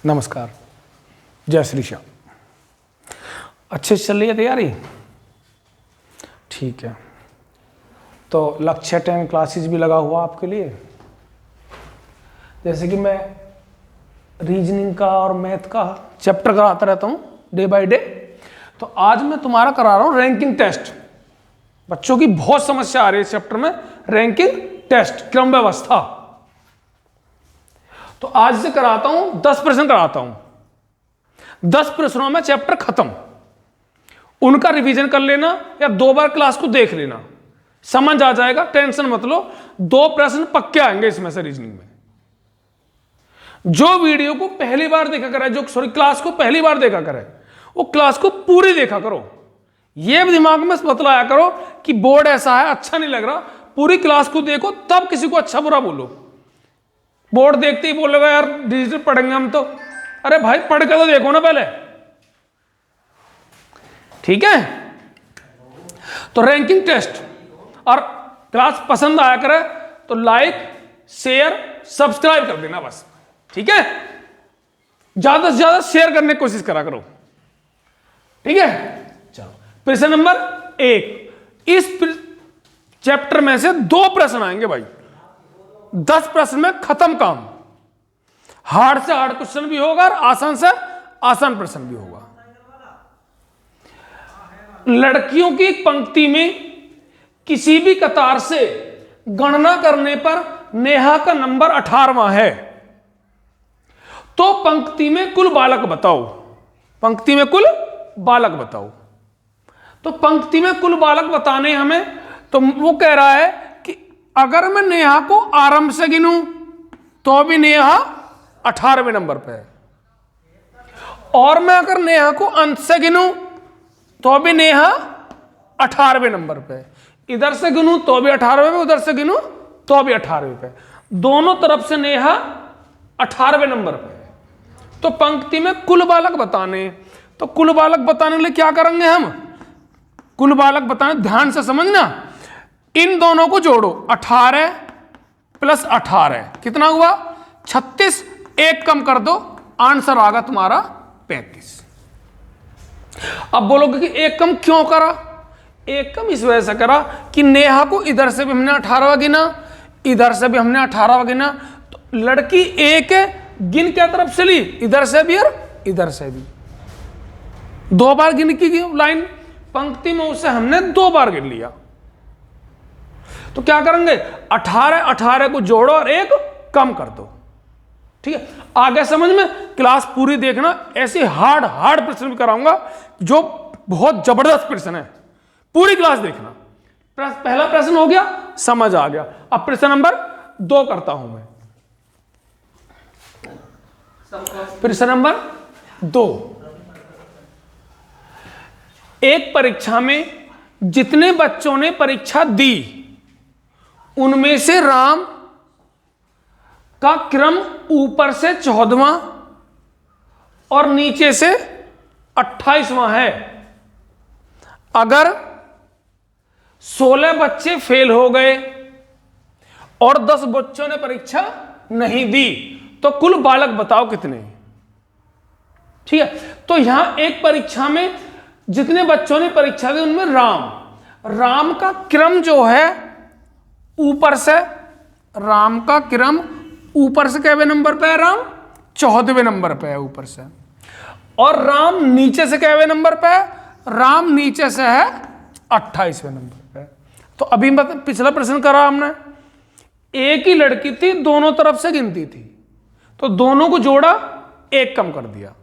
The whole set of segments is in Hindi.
नमस्कार, जय श्री श्याम। अच्छे से चल रही है तैयारी? ठीक है। तो लक्ष्य 10 क्लासेस भी लगा हुआ आपके लिए। जैसे कि मैं रीजनिंग का और मैथ का चैप्टर कराता रहता हूँ डे बाय डे, तो आज मैं तुम्हारा करा रहा हूँ रैंकिंग टेस्ट। बच्चों की बहुत समस्या आ रही है इस चैप्टर में, रैंकिंग टेस्ट, क्रम व्यवस्था। तो आज से कराता हूं 10 प्रश्न कराता हूं। 10 प्रश्नों में चैप्टर खत्म। उनका रिवीजन कर लेना या 2 बार क्लास को देख लेना, समझ आ जाएगा, टेंशन मत लो। 2 प्रश्न पक्के आएंगे इसमें से रीजनिंग में। जो वीडियो को पहली बार देखा करे, क्लास को पहली बार देखा करे, वो क्लास को पूरी देखा करो। ये भी दिमाग में बतलाया करो कि बोर्ड ऐसा है, अच्छा नहीं लग रहा, पूरी क्लास को देखो, तब किसी को अच्छा बुरा बोलो। बोर्ड देखते ही बोलेगा यार डिजिटल पढ़ेंगे हम तो। अरे भाई पढ़ के तो देखो ना पहले, ठीक है? तो रैंकिंग टेस्ट और क्लास पसंद आया करे तो लाइक, शेयर, सब्सक्राइब कर देना बस, ठीक है? ज्यादा से ज्यादा शेयर करने की कोशिश करा करो, ठीक है? चलो, प्रश्न नंबर 1। इस चैप्टर में से 2 प्रश्न आएंगे भाई। 10 प्रश्न में खत्म काम। हार्ड से हार्ड क्वेश्चन भी होगा और आसान से आसान प्रश्न भी होगा। लड़कियों की पंक्ति में किसी भी कतार से गणना करने पर नेहा का नंबर 18वां है, तो पंक्ति में कुल बालक बताओ। पंक्ति में कुल बालक बताओ। तो पंक्ति में कुल बालक बताने हमें, तो वो कह रहा है कि अगर मैं नेहा को आरंभ से गिनूं तो भी नेहा 18वें नंबर पे है, और मैं अगर नेहा को अंत से गिनूं तो भी नेहा 18वें नंबर पे है। इधर से गिनूं तो भी 18वें पे, उधर से गिनूं तो भी 18वें पे, दोनों तरफ से नेहा 18वें नंबर पे है। तो पंक्ति में कुल बालक बताने, तो कुल बालक बताने के लिए क्या करेंगे हम? कुल बालक बताने, ध्यान से समझना, इन दोनों को जोड़ो। 18 + 18 कितना हुआ? 36। एक कम कर दो, आंसर आ गया तुम्हारा 35। अब बोलोगे कि एक कम क्यों करा? एक कम इस वजह से करा कि नेहा को इधर से भी हमने 18वां गिना, इधर से भी हमने 18वां गिना, तो लड़की एक है, गिन क्या तरफ से ली? इधर से भी और इधर से भी। 2 बार गिन की लाइन पंक्ति में, उसे हमने 2 बार गिन लिया। तो क्या करेंगे? 18 को जोड़ो और एक कम कर दो, ठीक है? आगे समझ में, क्लास पूरी देखना। ऐसे हार्ड प्रश्न भी कराऊंगा जो बहुत जबरदस्त प्रश्न है, पूरी क्लास देखना। पहला प्रश्न हो गया, समझ आ गया। अब प्रश्न नंबर 2 करता हूं मैं। प्रश्न नंबर 2। एक परीक्षा में जितने बच्चों ने परीक्षा दी, उनमें से राम का क्रम ऊपर से 14वां और नीचे से 28वां है। अगर 16 बच्चे फेल हो गए और 10 बच्चों ने परीक्षा नहीं दी, तो कुल बालक बताओ कितने? ठीक है? तो यहां एक परीक्षा में जितने बच्चों ने परीक्षा दी, उनमें राम का क्रम जो है ऊपर से, राम का क्रम ऊपर से कैवे नंबर पे है? राम 14वें नंबर पे है ऊपर से। और राम नीचे से कैवे नंबर पे है? राम नीचे से है 28वें नंबर पे। तो अभी पिछला प्रश्न करा हमने, एक ही लड़की थी, दोनों तरफ से गिनती थी, तो दोनों को जोड़ा, एक कम कर दिया।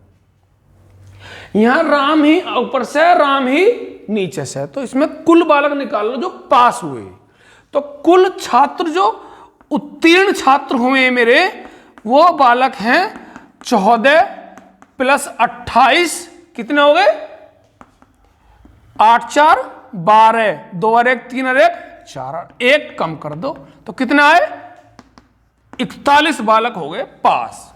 यहां राम ही ऊपर से, राम ही नीचे से, तो इसमें कुल बालक निकाल लो जो पास हुए। तो कुल छात्र जो उत्तीर्ण छात्र हुए मेरे, वो बालक हैं 14 + 28 कितने हो गए? 8 × 4 = 12, 2 और 1 3 और 1 4, एक कम कर दो तो कितने आए? 41 बालक हो गए पास।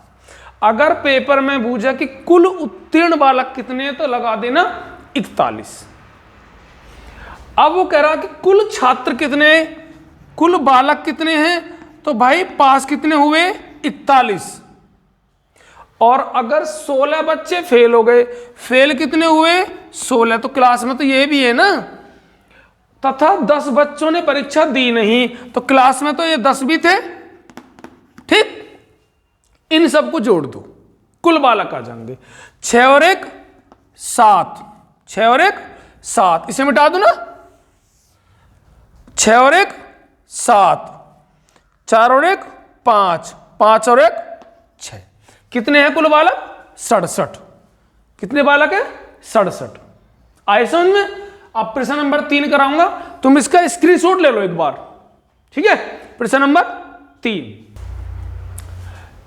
अगर पेपर में पूछा कि कुल उत्तीर्ण बालक कितने हैं, तो लगा देना 41। अब वो कह रहा कि कुल छात्र कितने, कुल बालक कितने हैं, तो भाई पास कितने हुए? 41। और अगर 16 बच्चे फेल हो गए, फेल कितने हुए? 16। तो क्लास में तो ये भी है ना, तथा 10 बच्चों ने परीक्षा दी नहीं, तो क्लास में तो ये 10 भी थे। ठीक, इन सबको जोड़ दो, कुल बालक आ जाएंगे। 6 और 1 7, 6 और 1 7, इसे मिटा दो ना। 6 और 1 7, 4 और 1 5, 5 और 1 6। कितने हैं कुल बालक? 67। कितने बालक है? 67। आए समझ में? अब प्रश्न नंबर 3 कराऊंगा, तुम इसका स्क्रीनशॉट ले लो एक बार। ठीक है, प्रश्न नंबर 3,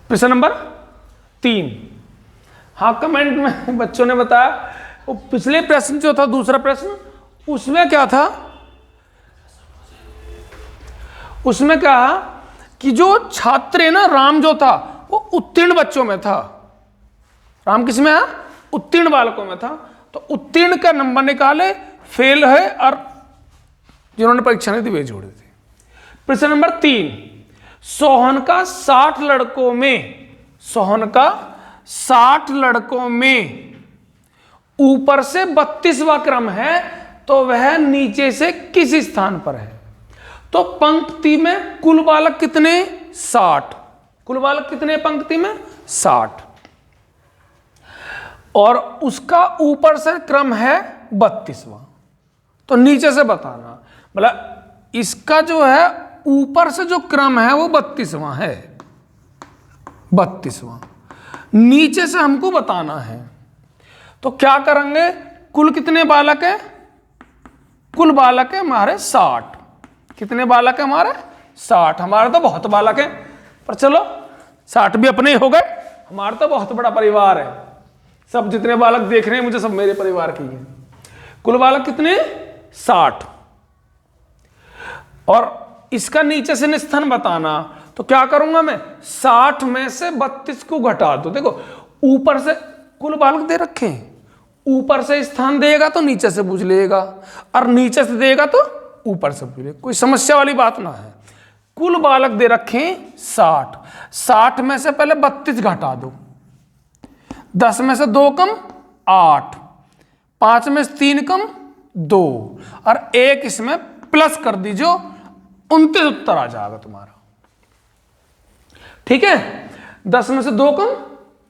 प्रश्न नंबर 3। हाँ, कमेंट में बच्चों ने बताया वो पिछले प्रश्न जो था, दूसरा प्रश्न, उसमें क्या था? उसमें कहा कि जो छात्र है ना, राम जो था वो उत्तीर्ण बच्चों में था। राम किस में है? उत्तीर्ण बालकों में था। तो उत्तीर्ण का नंबर निकाले, फेल है और जिन्होंने परीक्षा नहीं दी वे जोड़े थे। प्रश्न नंबर 3, सोहन का 60 लड़कों में, सोहन का 60 लड़कों में ऊपर से 32वां क्रम है, तो वह नीचे से किस स्थान पर है? तो पंक्ति में कुल बालक कितने? 60। कुल बालक कितने पंक्ति में? 60। और उसका ऊपर से क्रम है 32वां, तो नीचे से बताना। मतलब इसका जो है ऊपर से जो क्रम है वो 32वां है, 32वां, नीचे से हमको बताना है। तो क्या करेंगे? कुल कितने बालक है? कुल बालक है हमारे 60। कितने बालक है हमारे? 60। हमारे तो बहुत बालक है, पर चलो 60 भी अपने ही हो गए। हमारा तो बहुत बड़ा परिवार है, सब जितने बालक देख रहे हैं मुझे सब मेरे परिवार के ही हैं। कुल बालक कितने? 60। और इसका नीचे से निस्थान बताना, तो क्या करूंगा मैं? 60 में से 32 को घटा दो। देखो ऊपर से कुल बालक दे रखे हैं, ऊपर से स्थान देगा तो नीचे से पूछ लेगा, और नीचे से देगा तो ऊपर से पूछ लेगा। कोई समस्या वाली बात ना है। कुल बालक दे रखे हैं 60, 60 में से पहले 32 घटा दो, 10 में से 2 कम 8, 5 में से 3 कम 2, और 1 इसमें प्लस कर दीजिए, 29 उत्तर आ जाएगा तुम्हारा। ठीक है, 10 में से 2 कम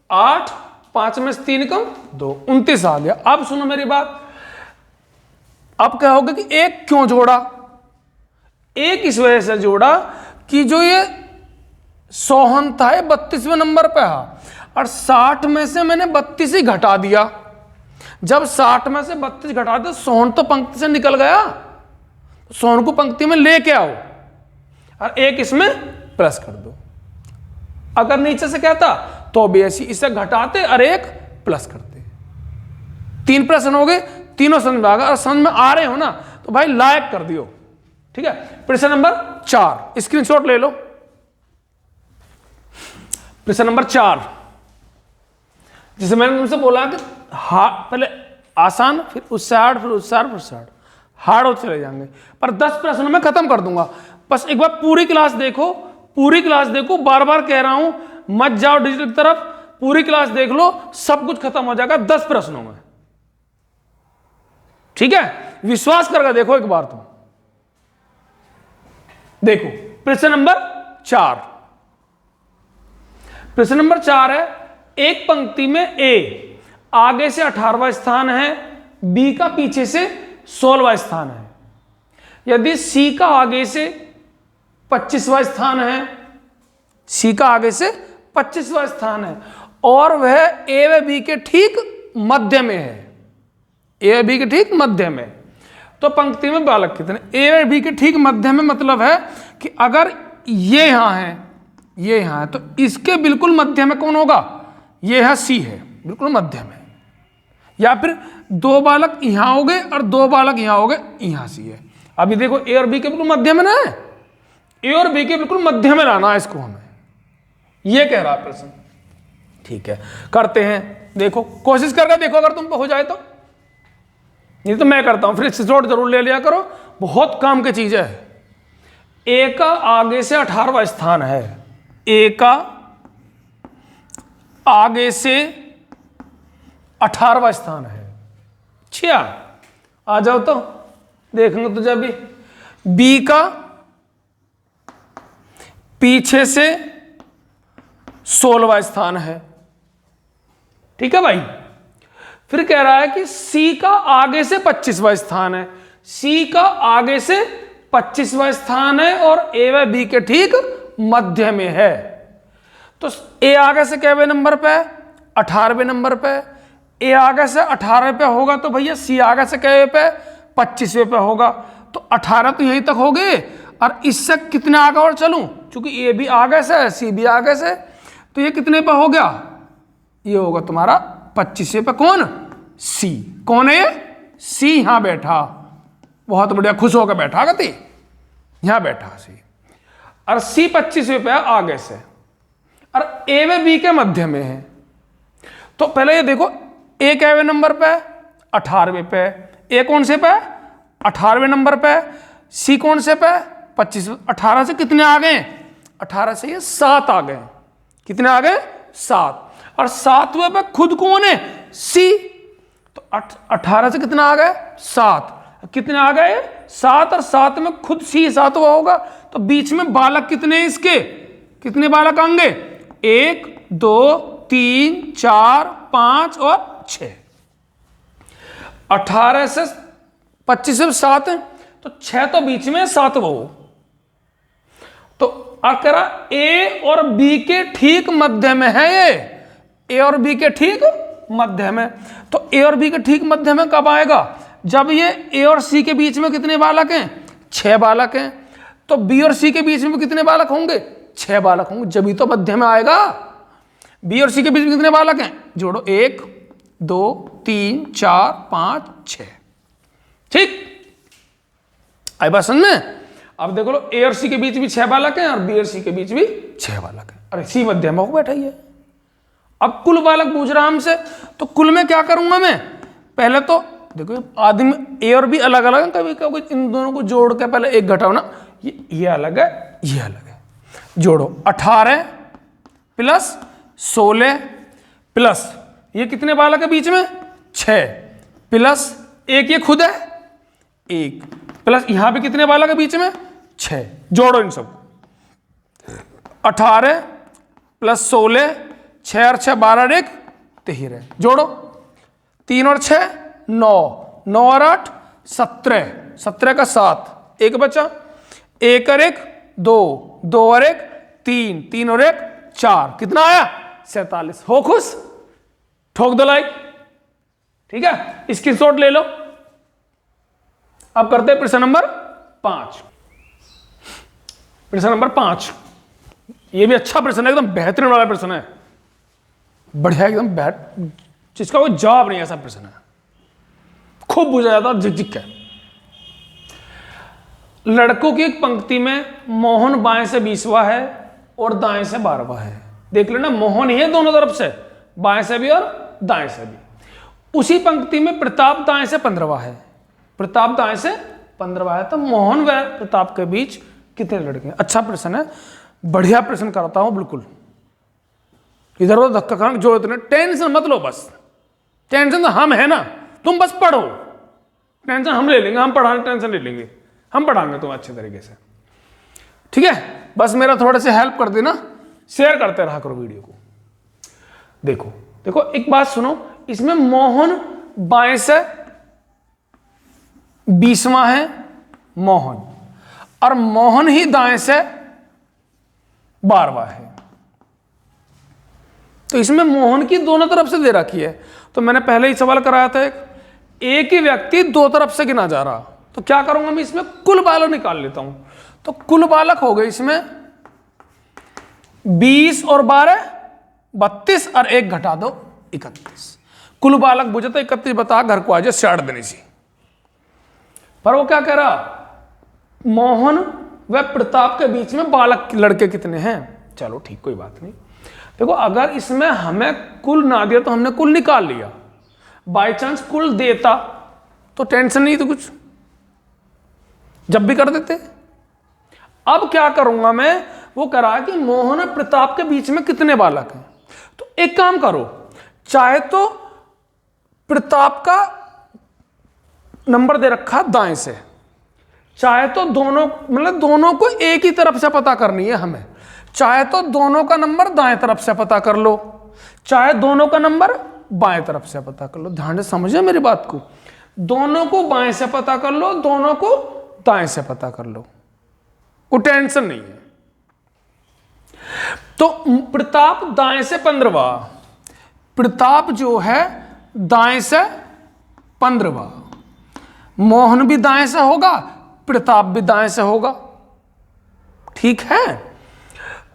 8, 5 में से 3 कम 2, 29 आ गया। अब सुनो मेरी बात, अब क्या होगा कि 1 क्यों जोड़ा? 1 इस वजह से जोड़ा कि जो ये सोहन था 32वें नंबर पे है, और 60 में से मैंने 32 ही घटा दिया। जब 60 में से 32 घटा दे, सोहन तो पंक्ति से निकल गया, सोहन को पंक्ति में लेके आओ और 1 इसमें प्लस कर दो। अगर नीचे से कहता तो भी ऐसी इसे घटाते और 1 प्लस करते। 3 प्रश्न हो गए, तीनों समझ में आ गया। और समझ में आ रहे हो ना तो भाई लाइक कर दियो। ठीक है, प्रश्न नंबर 4 स्क्रीनशॉट ले लो। प्रश्न नंबर 4, जिसे मैंने तुमसे बोला कि पहले आसान, फिर उससे हार्ड, फिर उससे हार्ड, फिर उससे हार्ड, हार्ड हो चले जाएंगे। पर 10 प्रश्नों में खत्म कर दूंगा। बस एक बार पूरी क्लास देखो, पूरी क्लास देखो, बार बार कह रहा हूं मत जाओ डिजिटल की तरफ, पूरी क्लास देख लो, सब कुछ खत्म हो जाएगा 10 प्रश्नों में। ठीक है, विश्वास करके देखो एक बार तुम। देखो प्रश्न नंबर 4, प्रश्न नंबर 4 है, एक पंक्ति में ए आगे से 18वां स्थान है, बी का पीछे से 16वां स्थान है। यदि सी का आगे से 25वां स्थान है, सी का आगे से 25वां स्थान है, और वह ए व बी के ठीक मध्य में है, ए व बी के ठीक मध्य में, तो पंक्ति में बालक कितने? ए व बी के ठीक मध्य में मतलब है कि अगर ये यहां है, ये यहां है, तो इसके बिल्कुल मध्य में कौन होगा? ये है सी है, बिल्कुल मध्य में। या फिर 2 बालक यहां हो गए और 2 बालक यहां हो गए, यहां सी है। अभी देखो ए और बी के बिल्कुल मध्य में ना है, ए और बी के बिल्कुल मध्य में लाना है इसको हमें, ये कह रहा है प्रश्न। ठीक है, करते हैं, देखो कोशिश करके देखो, अगर तुम पे हो जाए तो, नहीं तो मैं करता हूं, फिर स्क्रीनशॉट जरूर ले लिया करो, बहुत काम की चीज है। ए का आगे से 18वां स्थान है, ए का आगे से 18वां स्थान है। अच्छा, आ जाओ तो देखेंगे तो जब बी का पीछे से 16वां स्थान है। ठीक है भाई। फिर कह रहा है कि सी का आगे से 25वां स्थान है। सी का आगे से 25वां स्थान है और ए व बी के ठीक मध्य में है। तो ए आगे से कैवे नंबर पे? 18वें नंबर पे। ए आगे से 18 पे होगा तो भैया सी आगे से कैवे पे? 25वें पे होगा। तो 18 तो यहीं तक हो गए और इससे कितने आगे और चलूं? क्योंकि ए भी आगे से है, सी भी आगे से, तो ये कितने पे हो गया? ये होगा तुम्हारा 25वें पे। कौन? सी। कौन है ये? सी यहां बैठा, बहुत बढ़िया, खुश होकर बैठा गति, यहां बैठा सी। और सी 25वें पे आगे से और ए व बी के मध्य में है। तो पहले ये देखो, ए कैवे नंबर पे? 18वें पे। ए कौन से पे? 18वें नंबर पे। सी कौन से पे? 25। 18 से कितने आ गए? 18 से ये 7 आ गए। कितने आ गए? 7। और 7वें पे खुद कौन है? सी। तो 18 से कितना आ गए? 7। कितने आ गए? 7। और 7 में खुद सी 7वां होगा। तो बीच में बालक कितने इसके? कितने बालक आएंगे? 1 2 3 4 5 और 6। 18 से 25 से 7 है तो 6 तो बीच में, 7 वो। तो अकरा ए और बी के ठीक मध्य में है ये। ए और बी के ठीक मध्य में। तो ए और बी के ठीक मध्य में कब आएगा? जब ये ए और सी के बीच में कितने बालक हैं? 6 बालक हैं। तो बी और सी के बीच में कितने बालक होंगे? 6 बालक होंगे, जब ही तो मध्य में आएगा। बी और सी के बीच में कितने बालक हैं? जोड़ो, 1 2 3 4 5 6। ठीक, आई बात समझ में? अब देखो लो, ए और सी के बीच भी 6 बालक हैं और बी और सी के बीच भी 6 बालक हैं। अरे सी मध्य में हो बैठा ही है। अब कुल बालक पूछ रहा हमसे, तो कुल में क्या करूंगा मैं? पहले तो देखो, आदमी ए और बी अलग अलग है, कभी कभी इन दोनों को जोड़ के पहले एक घटाओ ना, ये अलग है, ये अलग है। जोड़ो, 18 प्लस 16 प्लस ये कितने बालक है बीच में? 6 प्लस 1 ये खुद है 1 प्लस यहां पे कितने बालक है बीच में? 6। जोड़ो इन सब, 18 प्लस 16, 6 और 6 12 और 1 13। जोड़ो, 3 और 6 9, 9 और 8 17, 17 का 7, 1 बचा, 1 और 1 2, 2 और 1 3, 3 और 1 4, कितना आया? 47। हो खुश? ठोक दो लाइक। ठीक है, स्क्रीनशॉट ले लो। अब करते हैं प्रश्न नंबर 5। प्रश्न नंबर 5, ये भी अच्छा प्रश्न है, एकदम बेहतरीन वाला प्रश्न है, बढ़िया एकदम, जिसका कोई जवाब नहीं, ऐसा प्रश्न है, खूब पूछा जाता है, झिक है। लड़कों की एक पंक्ति में मोहन बाएं से 20वां है और दाएं से 12वां है। देख लेना, मोहन ही है दोनों तरफ से, बाएं से भी और दाएं से भी। उसी पंक्ति में प्रताप दाएं से 15वां है, प्रताप दाएं से 15वां है। तो मोहन व प्रताप के बीच कितने लड़के हैं? अच्छा प्रश्न है, बढ़िया प्रश्न करता हूं, बिल्कुल इधर उधर धक्का खाने की जरूरत नहीं, टेंशन मत लो, बस टेंशन तो हम है ना, तुम बस पढ़ो, टेंशन हम ले लेंगे, हम पढ़ाने टेंशन ले लेंगे, हम पढ़ाएंगे तुम अच्छे तरीके से। ठीक है, बस मेरा थोड़े से हेल्प कर देना, शेयर करते रहा करो वीडियो को। देखो देखो, एक बात सुनो, इसमें मोहन बाएं से 20वां है मोहन, और मोहन ही दाएं से 12वां है। तो इसमें मोहन की दोनों तरफ से दे रखी है। तो मैंने पहले ही सवाल कराया था, एक ही व्यक्ति दो तरफ से गिना जा रहा, तो क्या करूंगा मैं? इसमें कुल बालक निकाल लेता हूं। तो कुल बालक हो गए इसमें 20 और 12 32 और 1 घटा दो 31। कुल बालक बुझे तो 31 बता, घर को आ जाए 60 देनी सी। पर वो क्या कह रहा, मोहन व प्रताप के बीच में बालक लड़के कितने हैं? चलो ठीक, कोई बात नहीं। देखो, अगर इसमें हमें कुल ना दिया तो हमने कुल निकाल लिया, बाय चांस कुल देता तो टेंशन नहीं, तो कुछ जब भी कर देते। अब क्या करूंगा मैं? वो कह रहा है कि मोहन और प्रताप के बीच में कितने बालक हैं, तो एक काम करो, चाहे तो प्रताप का नंबर दे रखा दाएं से, चाहे तो दोनों मतलब दोनों को एक ही तरफ से पता करनी है हमें, चाहे तो दोनों का नंबर दाएं तरफ से पता कर लो, चाहे दोनों का नंबर बाएं तरफ से पता कर लो। ध्यान से समझो मेरी बात को, दोनों को बाएं से पता कर लो, दोनों को दाएं से पता कर लो, कोई टेंशन नहीं है। तो प्रताप दाएं से 15वां, प्रताप जो है दाएं से 15वां, मोहन भी दाएं से होगा, प्रताप भी दाएं से होगा, ठीक है।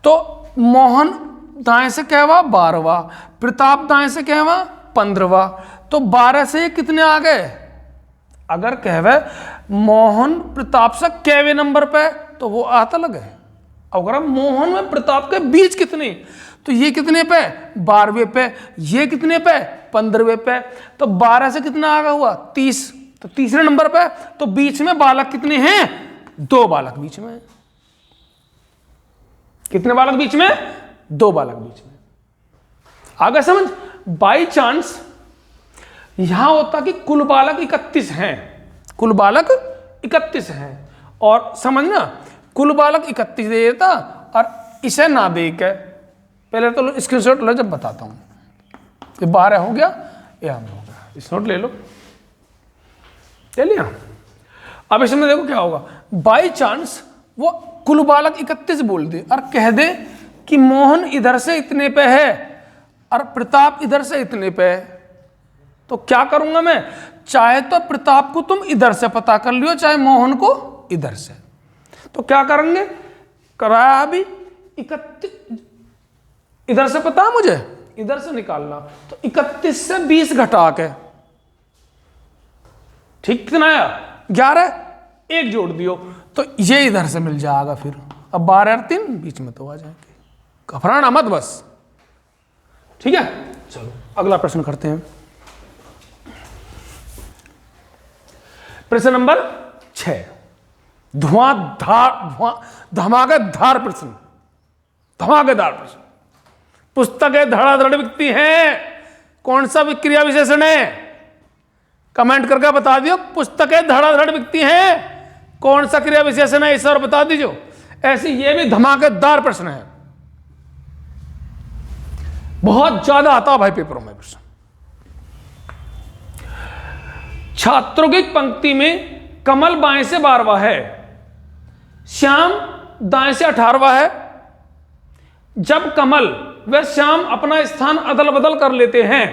तो मोहन दाएं से कहवा 12वां, प्रताप दाएं से कहवा 15वां, तो 12 से कितने आ गए? अगर कहवे मोहन प्रताप से केवे नंबर पे तो वो आता लगे। अगर मोहन में प्रताप के बीच कितने, तो ये कितने पे 12वें पे, ये कितने पे 15वें पे, तो 12 से कितना आगे हुआ 30, तो तीसरे नंबर पे, तो बीच में बालक कितने हैं? 2 बालक बीच में। कितने बालक बीच में? 2 बालक बीच में। आगे समझ। बाई चांस यहां होता कि कुल बालक 31 हैं, कुल बालक 31 हैं, और समझना कुल बालक 31 दे देता और इसे ना दे के, पहले तो स्क्रीनशॉट लो जब बताता हूं। ये 12 हो गया, ये हम हो गया, इस नोट ले लो, ले लिया। अब इसमें देखो क्या होगा, बाई चांस वो कुल बालक 31 बोल दे और कह दे कि मोहन इधर से इतने पे है और प्रताप इधर से इतने पे है, तो क्या करूंगा मैं? चाहे तो प्रताप को तुम इधर से पता कर लियो, चाहे मोहन को इधर से। तो क्या करेंगे? कराया अभी 31, इधर से पता मुझे, इधर से निकालना, तो 31 से 20 घटा के, ठीक कितना आया? 11, एक जोड़ दियो तो ये इधर से मिल जाएगा। फिर अब 12 और 3 बीच में तो आ जाएंगे, घबराना मत बस, ठीक है। चलो अगला प्रश्न करते हैं। प्रश्न नंबर 6, धमाकेदार प्रश्न, धमाकेदार प्रश्न। पुस्तकें धड़ाधड़ बिकती हैं, कौन सा क्रिया विशेषण है? कमेंट करके बता दियो। पुस्तकें धड़ाधड़ बिकती हैं, कौन सा क्रिया विशेषण है इस और बता दीजिए। ऐसे ये भी धमाकेदार प्रश्न है, बहुत ज्यादा आता भाई पेपरों में प्रश्न। छात्रों की पंक्ति में कमल बाएं से 12वां है, श्याम दाएं से 18वां है। जब कमल व श्याम अपना स्थान अदल बदल कर लेते हैं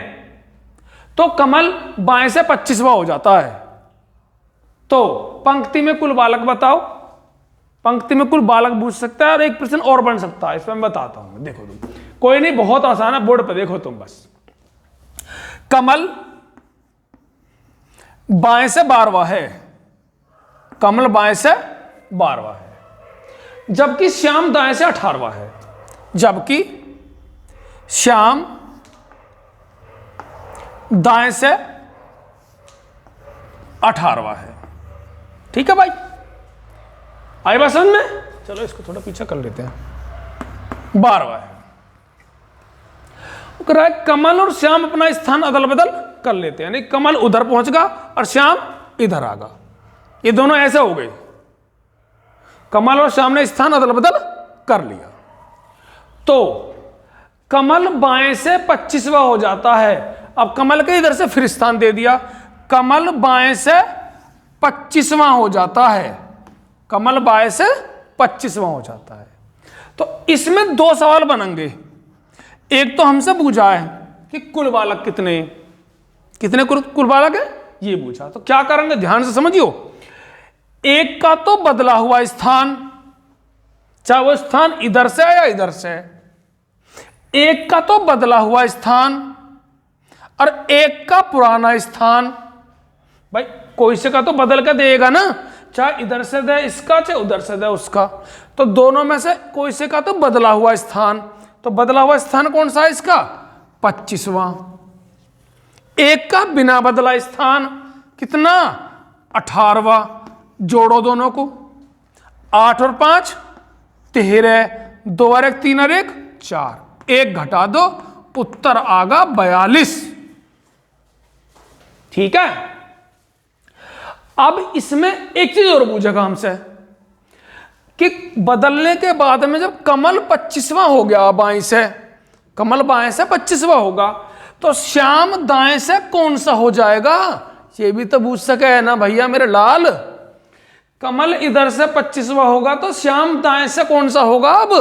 तो कमल बाएं से 25वां हो जाता है। तो पंक्ति में कुल बालक बताओ। पंक्ति में कुल बालक पूछ सकता है और एक प्रश्न और बन सकता है, इसमें मैं बताता हूं। देखो तुम, कोई नहीं, बहुत आसान है, बोर्ड पर देखो तुम बस। कमल बाएं से 12वां है, कमल बाएं से 12वां है, जबकि श्याम दाएं से 18वां है, जबकि श्याम दाएं से 18वां है। ठीक है भाई, आई बात समझ में? चलो इसको थोड़ा पीछे कर लेते हैं। 12वां है, कमल और श्याम अपना स्थान अदल बदल कर लेते हैं, यानी कमल उधर पहुंच गया और श्याम इधर आ गया। ये दोनों ऐसे हो गए, कमल और श्याम ने स्थान अदल बदल कर लिया। तो कमल बाएं से 25वां हो जाता है। अब कमल के इधर से फिर स्थान दे दिया, कमल बाएं से 25वां हो जाता है, कमल बाएं से 25वां हो जाता है। तो इसमें 2 सवाल बनेंगे। एक तो हमसे पूछा है कि कुल बालक कितने कितने कुल बालक है, ये पूछा। तो क्या करेंगे, ध्यान से समझियो। एक का तो बदला हुआ स्थान, चाहे वो स्थान इधर से है या इधर से है, एक का तो बदला हुआ स्थान और एक का पुराना स्थान। भाई कोई से का तो बदल के देगा ना, चाहे इधर से दे इसका, चाहे उधर से दे उसका। तो दोनों में से कोई से का तो बदला हुआ स्थान, तो बदला हुआ स्थान कौन सा है इसका? 25वां। एक का बिना बदला स्थान कितना? 18वां। जोड़ो दोनों को, 8 और 5 13, 2 और 1 3 और 1 4, एक घटा दो उत्तर आगा 42। ठीक है, अब इसमें एक चीज और पूछेगा हमसे कि बदलने के बाद में जब कमल 25वां हो गया, बाएं से, कमल बाएं से 25वां होगा, तो श्याम दाएं से कौन सा हो जाएगा? ये भी तो पूछ सके है ना भैया मेरे लाल। कमल इधर से 25वां होगा तो श्याम दाएं से कौन सा होगा? अब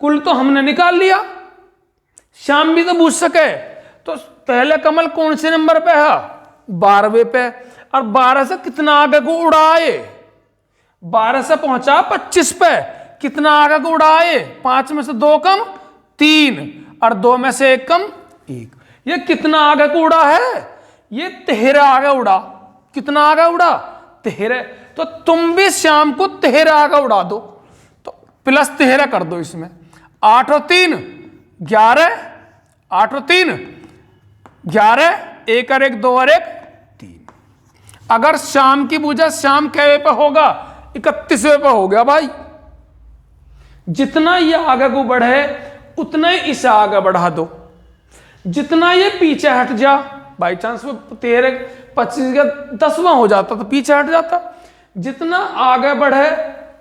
कुल तो हमने निकाल लिया, श्याम भी तो पूछ सके। तो पहले कमल कौन से नंबर पे है? 12वें पे। और 12 से कितना आगे को उड़ाए? 12 से पहुंचा 25 पे, कितना आगे को उड़ाए? 5 में से 2 कम 3 और 2 में से 1 कम 1। ये कितना आगे को उड़ा है? ये 13 आगे उड़ा। कितना आगे उड़ा? 13। तो तुम भी श्याम को 13 आगे उड़ा दो, तो प्लस 13 कर दो इसमें। 8 और 3 11, 8 और 3 11, 1 और 1 2 और 1 3। अगर श्याम की पूजा श्याम कैवे पे होगा? 31वें पे हो गया भाई। जितना ये आगे को बढ़े उतना ही इसे आगे बढ़ा दो। जितना ये पीछे हट जा, बाई चांस में 13 25 का 10वां हो जाता तो पीछे हट जाता। जितना आगे बढ़े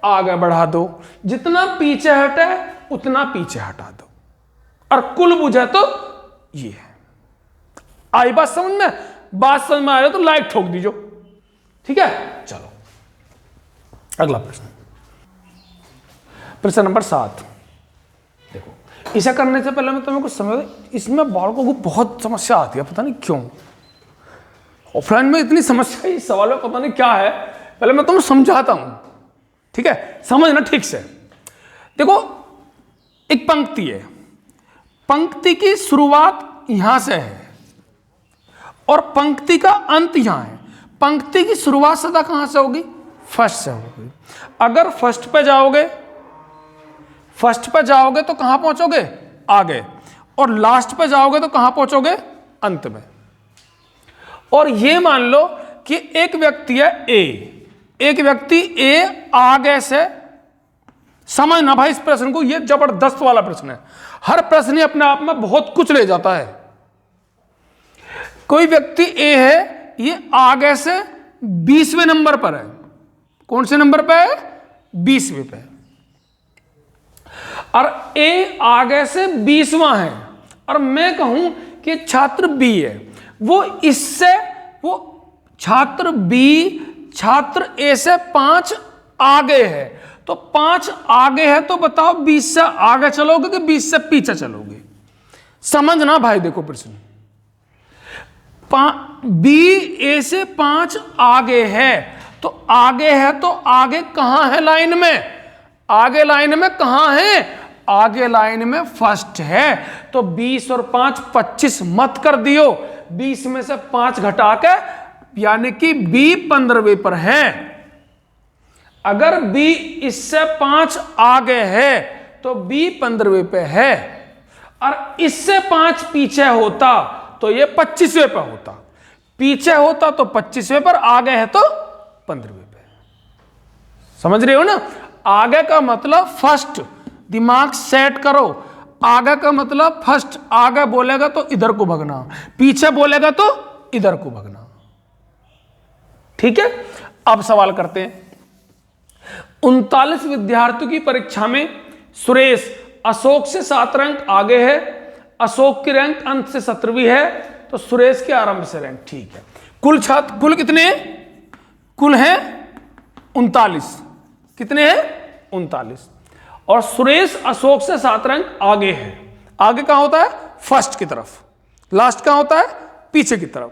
आगे बढ़ा दो, जितना पीछे हटे उतना पीछे हटा दो, और कुल बुझे तो ये है। आई बात समझ में? बात समझ में आ रही तो लाइक ठोक दीजिए। ठीक है, चलो अगला प्रश्न, प्रश्न नंबर 7। देखो, इसे करने से पहले मैं तुम्हें कुछ समझ, इसमें बालकों को बहुत समस्या आती है, पता नहीं क्यों। ऑफलाइन में इतनी समस्या इस सवाल में पता नहीं क्या है, पहले मैं तुम्हें समझाता हूं। ठीक है, समझना ठीक से। देखो, एक पंक्ति है, पंक्ति की शुरुआत यहां से है और पंक्ति का अंत यहां है। पंक्ति की शुरुआत सदा कहां से होगी? फर्स्ट से होगी। अगर फर्स्ट पे जाओगे तो कहां पहुंचोगे? आगे। और लास्ट पे जाओगे तो कहां पहुंचोगे? अंत में। और ये मान लो कि एक व्यक्ति है ए, एक व्यक्ति ए आगे से, समझना भाई इस प्रश्न को, ये जबरदस्त वाला प्रश्न है। हर प्रश्न अपने आप में बहुत कुछ ले जाता है। कोई व्यक्ति ए है, ये आगे से 20वें नंबर पर है। कौन से नंबर पे है? 20वें पे। और ए आगे से 20वां है, और मैं कहूं कि छात्र बी है, वो इससे, वो छात्र बी छात्र ए से 5 आगे है। तो 5 आगे है तो बताओ 20 से आगे चलोगे कि 20 से पीछे चलोगे? समझना भाई, देखो प्रश्न, बी ए से 5 आगे है, तो आगे है तो आगे कहां है लाइन में? आगे लाइन में कहां है? आगे लाइन में फर्स्ट है। तो 20 और 5 25 मत कर दियो, 20 में से 5 घटा के, यानी कि बी 15वें पर है। अगर बी इससे 5 आगे है तो बी 15वें पे है, और इससे 5 पीछे होता तो ये 25वें पे होता। पीछे होता तो 25वें पर, आगे है तो 15वें पे। समझ रहे हो ना? आगे का मतलब फर्स्ट, दिमाग सेट करो। आगे का मतलब फर्स्ट, आगे बोलेगा तो इधर को भगना, पीछे बोलेगा तो इधर को भगना। ठीक है, अब सवाल करते हैं। 39 विद्यार्थियों की परीक्षा में सुरेश अशोक से 7 रैंक आगे है, अशोक की रैंक अंत से 17वीं है, तो सुरेश के आरंभ से रैंक। ठीक है, कुल छात्र कुल कितने हैं? कुल है 39। कितने हैं? 39। और सुरेश अशोक से 7 रैंक आगे है। आगे कहां होता है? फर्स्ट की तरफ। लास्ट कहां होता है? पीछे की तरफ।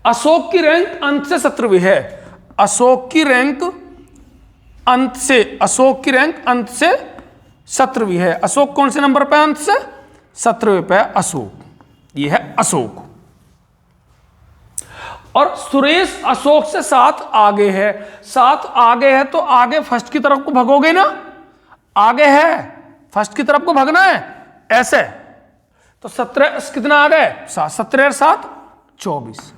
अशोक की रैंक अंत से 17वीं है। अशोक की रैंक अंत से, अशोक की रैंक अंत से 17वीं है। अशोक कौन से नंबर पे? अंत से 17वें पे अशोक। ये है अशोक। और सुरेश अशोक से 7 आगे है। 7 आगे है तो आगे फर्स्ट की तरफ को भगोगे ना? आगे है, फर्स्ट की तरफ को भगना है ऐसे। तो 17 कितना आ गए? 7। 17 और 7 24,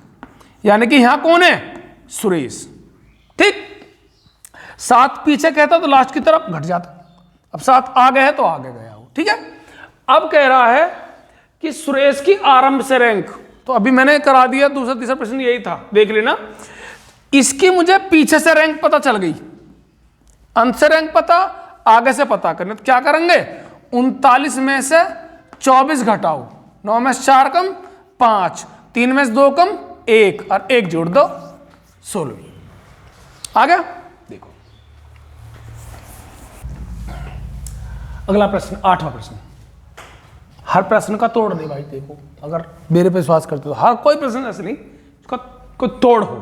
यानी कि यहां कौन है? सुरेश। ठीक, 7 पीछे कहता तो लास्ट की तरफ घट जाता। अब 7 आगे है तो आगे गया हो। ठीक है, अब कह रहा है कि सुरेश की आरंभ से रैंक, तो अभी मैंने करा दिया, दूसरा तीसरा प्रश्न यही था, देख लेना। इसकी मुझे पीछे से रैंक पता चल गई, अंत से रैंक पता, आगे से पता करने, तो क्या करेंगे, 39 में से 24 घटाओ, 9 में से 4 कम 5, 3 में से 2 कम 1 और 1 जोड़ दो 16। आ गया। देखो अगला प्रश्न, 8वां प्रश्न। हर प्रश्न का तोड़ दे भाई, देखो अगर मेरे पे विश्वास करते हो, हर कोई प्रश्न ऐसे नहीं उसका कोई तोड़ हो,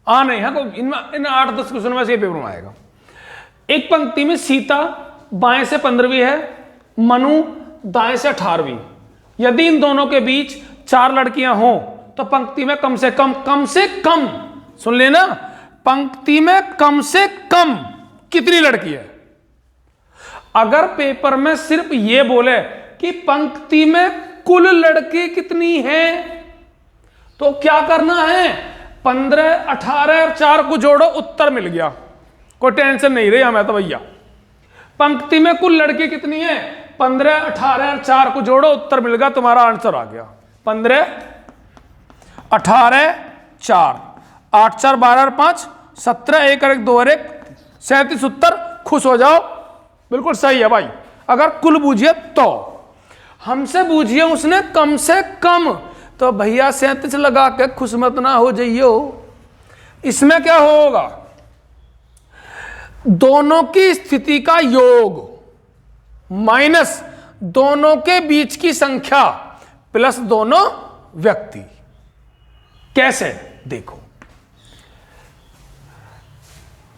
नहीं है कोई, इन 8-10 क्वेश्चन में से ये पेपर में आएगा। एक पंक्ति में सीता बाएं से 15वीं है, मनु दाएं से 18वीं। यदि इन दोनों के बीच 4 लड़कियां हों तो पंक्ति में कम से कम सुन लेना, पंक्ति में कम से कम कितनी लड़की है। अगर पेपर में सिर्फ ये बोले कि पंक्ति में कुल लड़की कितनी है, तो क्या करना है, 15, 18 और 4 को जोड़ो, उत्तर मिल गया, कोई टेंशन नहीं रही हमें तो भैया। पंक्ति में कुल लड़की कितनी है, 15, 18 और 4 को जोड़ो, उत्तर मिल गया, तुम्हारा आंसर आ गया। 15, 18, 4, 8, 4, 12 और 5, 17, 1 और 1, 2 और 1, 37 उत्तर। खुश हो जाओ, बिल्कुल सही है भाई। अगर कुल बूझिए तो, हमसे बूझिए उसने कम से कम, तो भैया 37 लगा के खुश मत ना हो जाइयो। इसमें क्या होगा, दोनों की स्थिति का योग माइनस दोनों के बीच की संख्या प्लस दोनों व्यक्ति। कैसे, देखो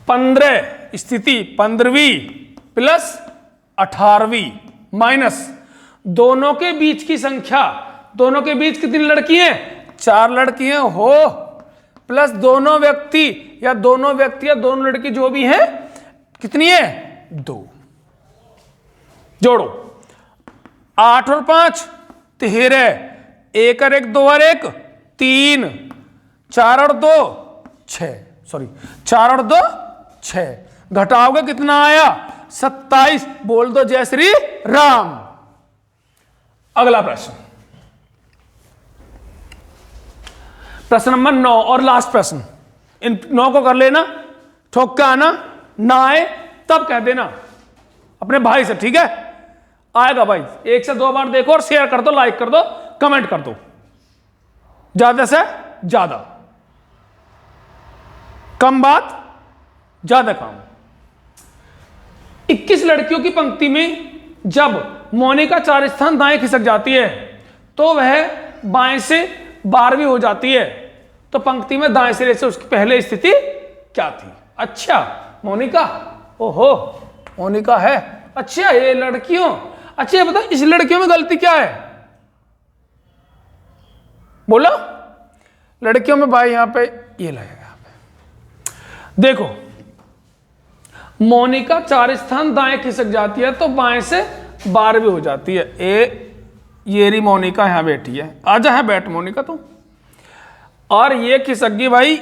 15 स्थिति 15वीं प्लस 18वीं माइनस दोनों के बीच की संख्या, दोनों के बीच कितनी लड़की हैं, 4 लड़कियां हो, प्लस दोनों व्यक्ति या दोनों व्यक्ति या दोनों लड़की जो भी हैं कितनी है, 2। जोड़ो 8 और 5 13, 1 और 1, 2 और 1 3, 4 और 2 6, सॉरी 4 और 2 6, घटाओगे कितना आया, 27। बोल दो जय श्री राम। अगला प्रश्न, प्रश्न नंबर 9 और लास्ट प्रश्न। इन 9 को कर लेना, ठोक के आना, ना आए तब कह देना अपने भाई से, ठीक है। आएगा भाई, 1 से 2 बार देखो और शेयर कर दो, लाइक कर दो, कमेंट कर दो, ज्यादा से ज्यादा, कम बात ज्यादा काम। 21 लड़कियों की पंक्ति में जब मोनिका 4 स्थान दाएं खिसक जाती है तो वह बाएं से 12वीं हो जाती है, तो पंक्ति में दाएं सिरे से उसकी पहले स्थिति क्या थी। अच्छा मोनिका, ओहो मोनिका है, अच्छा ये लड़कियों, अच्छा ये बताओ इस लड़कियों में गलती क्या है, बोलो। लड़कियों में भाई यहां पे ये लगेगा, यहां पे देखो मोनिका 4 स्थान दाएं खिसक जाती है तो बाएं से 12वीं हो जाती है। ये रही मोनिका यहां बैठी है, आजा है बैठ मोनिका तू, और ये खिसक गई भाई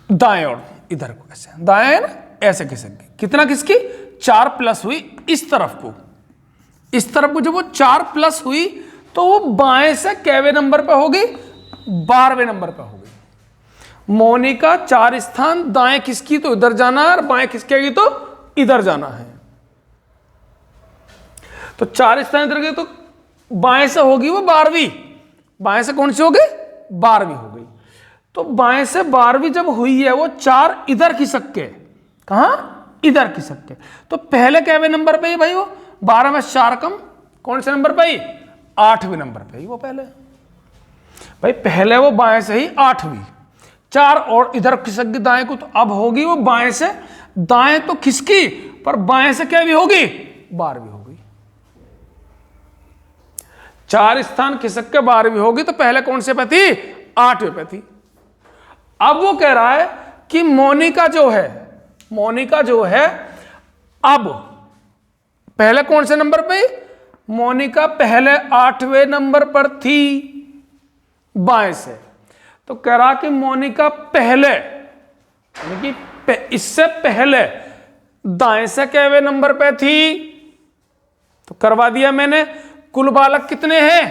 दाएं, और इधर को ऐसे दाएं है ना, ऐसे खिसक गई। कितना खिसकी, 4 प्लस हुई इस तरफ को, इस तरफ को जब वो 4 प्लस हुई तो वो बाएं से कैवे नंबर पे होगी, 12वें नंबर पे होगी। मोनिका 4 स्थान दाएं खिसकी तो इधर जाना है, और बाएं खिसकेगी तो इधर जाना है। तो 4 स्थान इधर गए तो बाएं से होगी वो 12वीं, बाएं से कौन सी हो गई, 12वीं हो गई। तो बाएं से 12वीं जब हुई है वो 4 इधर खिसक के, कहां, इधर खिसक के, तो पहले कैवे नंबर पे ही भाई वो 12 में 4 कम कौन से नंबर पे ही, 8वें नंबर पे ही वो पहले भाई, पहले वो बाएं से ही 8वीं, 4 और इधर खिसक गई दाएं को, तो अब होगी वो बाएं से दाएं तो खिसकी, पर बाएं से क्या भी होगी, 12वीं हो गई। 4 स्थान खिसक के 12वीं होगी, तो पहले कौन से पे थी, 8वें पे थी। अब वो कह रहा है कि मोनिका जो है अब पहले कौन से नंबर पे, मोनिका पहले 8वें नंबर पर थी बाएं से, तो कह रहा कि मोनिका पहले, यानी कि इससे पहले दाएं से कैवे नंबर पे थी, तो करवा दिया मैंने। कुल बालक कितने हैं,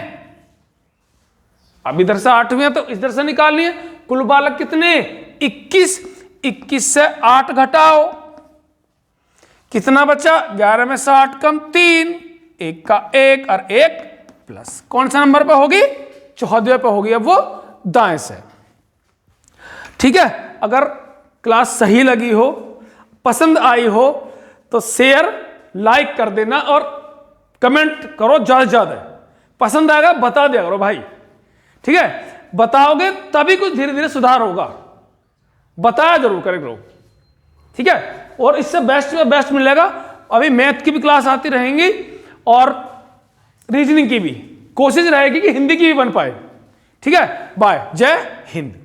अब इधर से 8वीं है तो इधर से निकालनी है। कुल बालक कितने, 21। 21 से 8 घटाओ, कितना बचा, 11 में से 8 कम 3, 1 का 1 और 1 प्लस, कौन सा नंबर पे होगी, 14वें पे होगी। अब वो दाएं से। ठीक है, अगर क्लास सही लगी हो, पसंद आई हो तो शेयर लाइक कर देना और कमेंट करो ज्यादा से ज्यादा। पसंद आएगा बता दिया करो भाई, ठीक है, बताओगे तभी कुछ धीरे धीरे सुधार होगा, बताया जरूर करें करो, ठीक है। और इससे बेस्ट में बेस्ट मिलेगा। अभी मैथ की भी क्लास आती रहेंगी और रीजनिंग की भी कोशिश रहेगी कि हिंदी की भी बन पाए। ठीक है, बाय, जय हिंद।